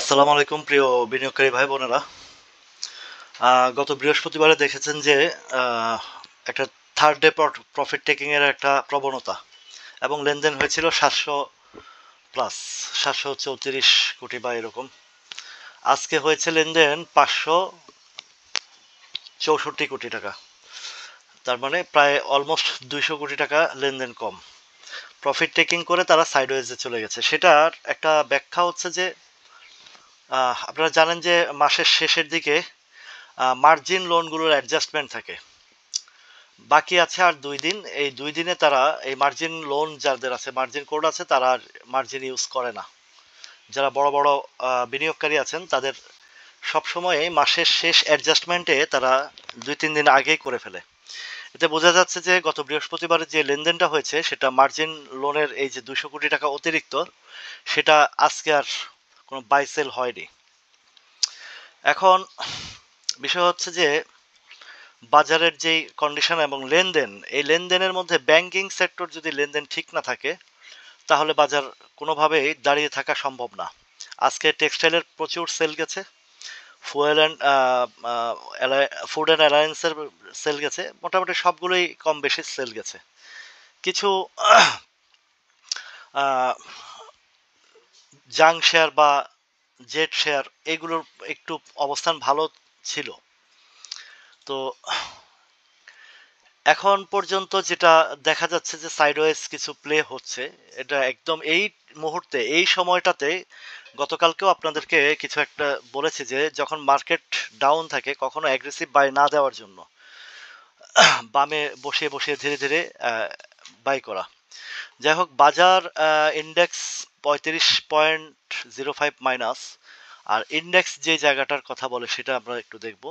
আসসালামু আলাইকুম প্রিয় বিনিয়োগকারী ভাই বোনেরা। গত বৃহস্পতিবারে দেখেছেন যে আহ, একটা থার্ড ডে প্রফিট টেকিং এর একটা প্রবণতা এবং লেনদেন হয়েছিল 700 প্লাস, 734 কোটি বা এরকম। আজকে হয়েছে লেনদেন 564 কোটি টাকা, তার মানে প্রায় অলমোস্ট 200 কোটি টাকা লেনদেন কম। প্রফিট টেকিং করে তারা সাইডওয়েজে চলে গেছে। সেটার একটা ব্যাখ্যা হচ্ছে যে আপনারা জানেন যে মাসের শেষের দিকে মার্জিন লোনগুলোর অ্যাডজাস্টমেন্ট থাকে। বাকি আছে আর 2 দিন। এই 2 দিনে তারা এই মার্জিন লোন যাদের আছে, মার্জিন কোড আছে, তারা আর মার্জিন ইউজ করে না। যারা বড় বড় বিনিয়োগকারী আছেন তাদের সবসময় মাসের শেষ অ্যাডজাস্টমেন্টে তারা 2-3 দিন আগেই করে ফেলে। এতে বোঝা যাচ্ছে যে গত বৃহস্পতিবারে যে লেনদেনটা হয়েছে সেটা মার্জিন লোনের এই যে 200 কোটি টাকা অতিরিক্ত, সেটা আজকে আর কোনো বাই সেল হয়নি। এখন বিষয় হচ্ছে যে বাজারের যেই কন্ডিশন এবং লেনদেন, এই লেনদেনের মধ্যে ব্যাংকিং সেক্টর যদি লেনদেন ঠিক না থাকে তাহলে বাজার কোনোভাবেই দাঁড়িয়ে থাকা সম্ভব না। আজকে টেক্সটাইলের প্রচুর সেল গেছে, ফুয়েল অ্যান্ড ফুড অ্যান্ড অ্যালায়েন্সের সেল গেছে, মোটামুটি সবগুলোই কম বেশি সেল গেছে। কিছু জাং শেয়ার বা জেট শেয়ার এগুলোর একটু অবস্থান ভালো ছিল। তো এখন পর্যন্ত যেটা দেখা যাচ্ছে যে সাইডওয়েজ কিছু প্লে হচ্ছে, এটা একদম এই মুহূর্তে এই সময়টাতে। গতকালকেও আপনাদেরকে কিছু একটা বলেছি যে যখন মার্কেট ডাউন থাকে কখনো অ্যাগ্রেসিভ বাই না দেওয়ার জন্য বামে বসিয়ে বসিয়ে ধীরে ধীরে বাই করা। যাই হোক, বাজার ইন্ডেক্স 35.05 মাইনাস, আর ইন্ডেক্স যে জায়গাটার কথা বলে সেটা আমরা একটু দেখব।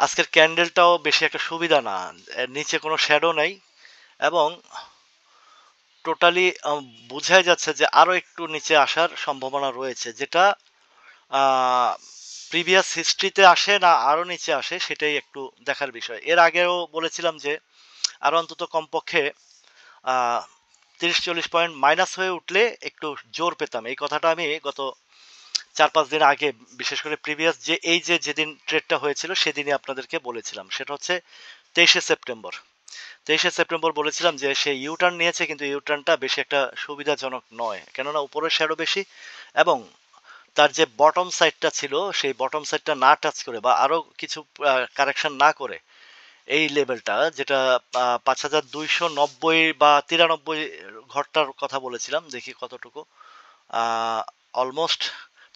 আজকের ক্যান্ডেলটাও বেশি একটা সুবিধা না, এর নিচে কোনো শ্যাডো নাই এবং টোটালি বোঝাই যাচ্ছে যে আরো একটু নিচে আসার সম্ভাবনা রয়েছে। যেটা প্রিভিয়াস হিস্ট্রিতে আসে না আরো নিচে আসে সেটাই একটু দেখার বিষয়। এর আগেও বলেছিলাম যে আরো অন্তত কমপক্ষে 30-40 পয়েন্ট মাইনাস হয়ে উঠলে একটু জোর পেতাম। এই কথাটা আমি গত 4-5 দিন আগে, বিশেষ করে প্রিভিয়াস যে এই যে যেদিন ট্রেডটা হয়েছিল সেদিনই আপনাদেরকে বলেছিলাম। সেটা হচ্ছে 23শে সেপ্টেম্বর। 23শে সেপ্টেম্বর বলেছিলাম যে সে ইউটার্ন নিয়েছে, কিন্তু ইউটার্নটা বেশি একটা সুবিধাজনক নয়, কেননা উপরের শ্যাডো বেশি এবং তার যে বটম সাইডটা ছিল সেই বটম সাইডটা না টাচ করে বা আরো কিছু কারেকশন না করে এই লেভেলটা যেটা 5290 বা 93 ঘরটার কথা বলেছিলাম, দেখি কতটুকু, অলমোস্ট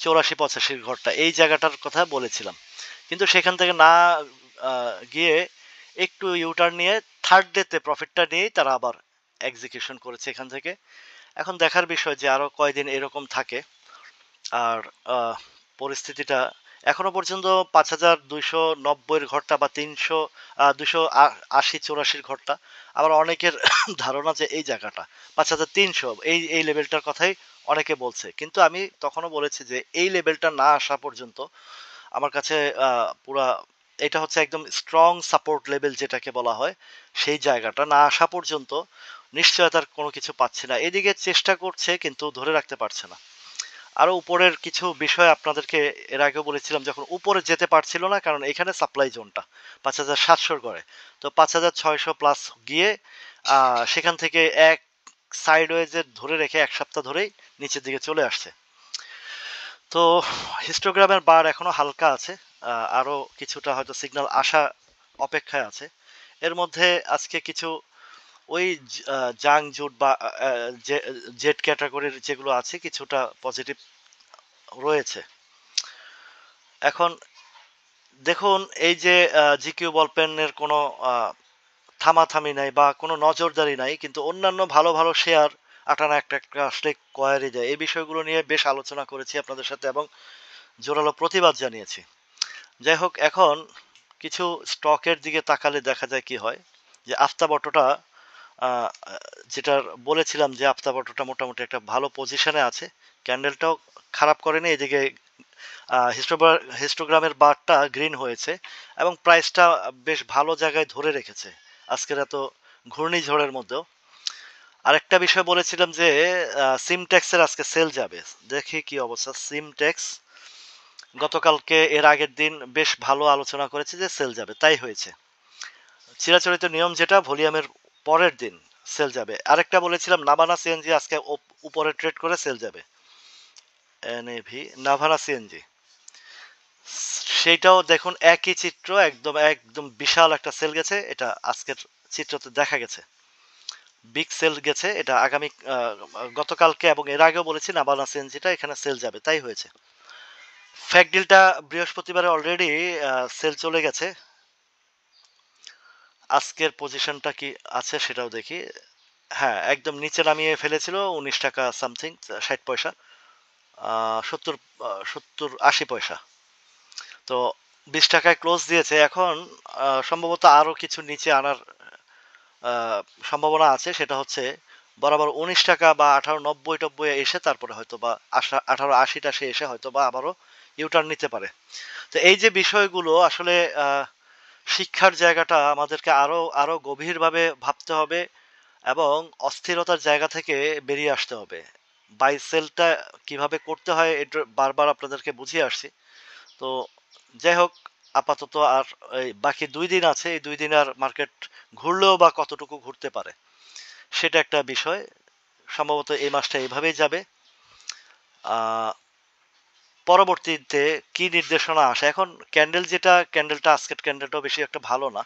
84-85 ঘরটা, এই জায়গাটার কথা বলেছিলাম। কিন্তু সেখান থেকে না গিয়ে একটু ইউটার্ন নিয়ে থার্ড ডেতে প্রফিটটা নিয়েই তারা আবার এক্সিকিউশন করেছে এখান থেকে। এখন দেখার বিষয় যে আরো কয়দিন এরকম থাকে। আর পরিস্থিতিটা এখনো পর্যন্ত 5290 ঘরটা বা 280-84 ঘরটা, আবার অনেকের ধারণা যে এই জায়গাটা 5300, এই লেভেলটার কথাই অনেকে বলছে। কিন্তু আমি তখনও বলেছি যে এই লেভেলটা না আসা পর্যন্ত আমার কাছে পুরা এটা হচ্ছে একদম স্ট্রং সাপোর্ট লেভেল যেটাকে বলা হয়, সেই জায়গাটা না আসা পর্যন্ত নিশ্চয়তার কোনো কিছু পাচ্ছি না। এদিকে চেষ্টা করছে কিন্তু ধরে রাখতে পারছে না। আরো উপরের কিছু বিষয় আপনাদেরকে এর আগেও বলেছিলাম, যখন উপরে যেতে পারছিল না কারণ এখানে সাপ্লাই জোনটা 5700 করে, তো 5600 প্লাস গিয়ে সেখান থেকে এক সাইডওয়েজে ধরে রেখে 1 সপ্তাহ ধরেই নিচের দিকে চলে আসছে। তো হিস্টোগ্রামের বার এখনো হালকা আছে, আরো কিছুটা হয়তো সিগন্যাল আসা অপেক্ষায় আছে। এর মধ্যে আজকে কিছু ওই জাং জুট বা জেট ক্যাটাগরির যেগুলো আছে কিছুটা পজিটিভ রয়েছে। এখন দেখুন, এই যে জিকিউ বলপেনের কোনো থামাথামি নাই বা কোনো নজরদারি নাই, কিন্তু অন্যান্য ভালো ভালো শেয়ার আটানা একটা একটা আসলে কয়ারি যায়। এই বিষয়গুলো নিয়ে বেশ আলোচনা করেছি আপনাদের সাথে এবং জোরালো প্রতিবাদ জানিয়েছি। যাই হোক, এখন কিছু স্টকের দিকে তাকালে দেখা যায় কি হয়, যে আফতাব অটোটা যেটার বলেছিলাম যে আফতাব অটোটা মোটামুটি একটা ভালো পজিশনে আছে, ক্যান্ডেলটাও খারাপ করেনি, এদিকে হিস্টোগ্রামের বারটা গ্রিন হয়েছে এবং প্রাইসটা বেশ ভালো জায়গায় ধরে রেখেছে আজকের এত ঘূর্ণিঝড়ের মধ্যেও। আরেকটা বিষয় বলেছিলাম যে সিমটেক্সের আজকে সেল যাবে, দেখি কি অবস্থা। সিমটেক্স গতকালকে এর আগের দিন বেশ ভালো আলোচনা করেছে যে সেল যাবে, তাই হয়েছে। চিরাচরিত নিয়ম যেটা, ভলিউমের পরের দিন সেল যাবে। আরেকটা বলেছিলাম নাভানা সিএনজি আজকে উপরে ট্রেড করে সেল যাবে, এনএভি নাভানা সিএনজি, সেইটাও দেখুন একই চিত্র, একদম একদম বিশাল একটা সেল গেছে, এটা আজকের চিত্রতে দেখা গেছে, বিগ সেল গেছে। এটা আগামী গতকালকে এবং এর আগেও বলেছি নাভানা সিএনজিটা এখানে সেল যাবে, তাই হয়েছে। ফ্যাক ডিলটা বৃহস্পতিবারে অলরেডি সেল চলে গেছে। আজকের পজিশনটা কি আছে সেটাও দেখি। হ্যাঁ, একদম নিচে নামিয়ে ফেলেছিল 19 টাকা সামথিং, 60 পয়সা, 70 70 80 পয়সা। তো 20 টাকায় ক্লোজ দিয়েছে। এখন সম্ভবত আরো কিছু নিচে আনার আহ, সম্ভাবনা আছে, সেটা হচ্ছে বরাবর 19 টাকা বা 1890 90 এসে তারপরে হয়তো বা 1880 এসে হয়তো বা আবারও ইউটার্ন নিতে পারে। তো এই যে বিষয়গুলো আসলে শিক্ষার জায়গাটা আমাদেরকে আরো আরো গভীরভাবে ভাবতে হবে এবং অস্থিরতার জায়গা থেকে বেরিয়ে আসতে হবে। বাই সেলটা কিভাবে করতে হয় এটা বারবার আপনাদেরকে বুঝিয়ে আসছি। তো যাই হোক, আপাতত আর এই বাকি 2 দিন আছে, এই 2 দিন আর মার্কেট ঘুরলেও বা কতটুকু ঘুরতে পারে সেটা একটা বিষয়। সম্ভবত এই মাসটা এইভাবেই যাবে। আহ, পরবর্তীতে কি নির্দেশনা আসে, এখন ক্যান্ডেল যেটা, ক্যান্ডেলটা আজকের ক্যান্ডেলটাও বেশি একটা ভালো না।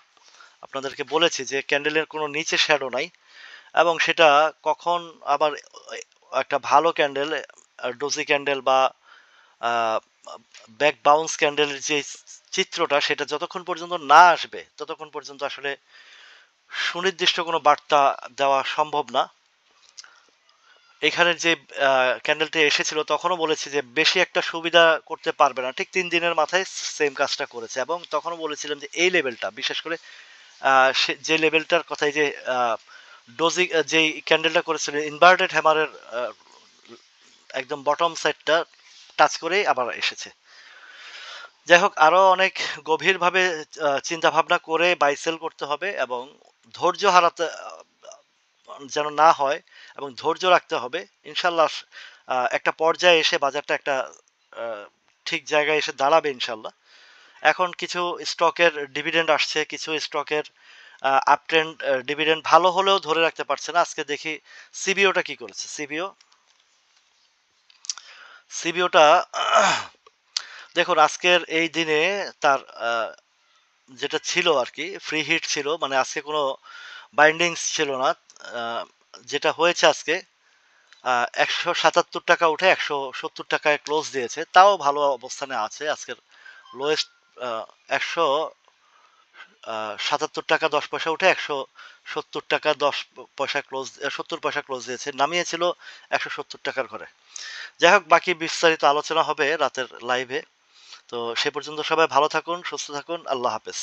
আপনাদেরকে বলেছি যে ক্যান্ডেলের কোনো নিচে শ্যাডো নাই, এবং সেটা কখন আবার একটা ভালো ক্যান্ডেল, ডোজি ক্যান্ডেল বা ব্যাক বাউন্স ক্যান্ডেলের যে চিত্রটা, সেটা যতক্ষণ পর্যন্ত না আসবে ততক্ষণ পর্যন্ত আসলে সুনির্দিষ্ট কোনো বার্তা দেওয়া সম্ভব না। এখানের যে ক্যান্ডেলটা এসেছিল তখনও বলেছি যে বেশি একটা সুবিধা করতে পারবে না, ঠিক 3 দিনের মাথায় সেম কাজটা করেছে। এবং তখনও বলেছিলাম যে এই লেভেলটা বিশেষ করে যে লেভেলটার কথাই, যে ডোজি যেই ক্যান্ডেলটা করেছিল ইনভার্টেড হ্যামারের একদম বটম সাইডটা টাচ করেই আবার এসেছে। যাই হোক, আরো অনেক গভীরভাবে চিন্তা ভাবনা করে বাই সেল করতে হবে এবং ধৈর্য হারাতে যেন না হয়, এবং ধৈর্য রাখতে হবে। ইনশাল্লাহ একটা পর্যায়ে এসে বাজারটা একটা আহ, ঠিক জায়গায় এসে দাঁড়াবে ইনশাল্লাহ। এখন কিছু স্টকের ডিভিডেন্ড আসছে, কিছু স্টকের আপট্রেন্ড ডিভিডেন্ড ভালো হলেও ধরে রাখতে পারছে না। আজকে দেখি সিবিওটা কি করেছে। সিবিওটা দেখুন আজকের এই দিনে তার যেটা ছিল আর কি, ফ্রি হিট ছিল, মানে আজকে কোনো বাইন্ডিংস ছিল না। আহ, যেটা হয়েছে আজকে 177 টাকা উঠে 170 টাকায় ক্লোজ দিয়েছে, তাও ভালো অবস্থানে আছে। আজকের লোয়েস্ট 177 টাকা 10 পয়সা উঠে 170 টাকা 10 পয়সা ক্লোজ, 70 পয়সা ক্লোজ দিয়েছে, নামিয়েছিল 170 টাকার ঘরে। যাই হোক, বাকি বিস্তারিত আলোচনা হবে রাতের লাইভে। তো সে পর্যন্ত সবাই ভালো থাকুন, সুস্থ থাকুন, আল্লাহ হাফেজ।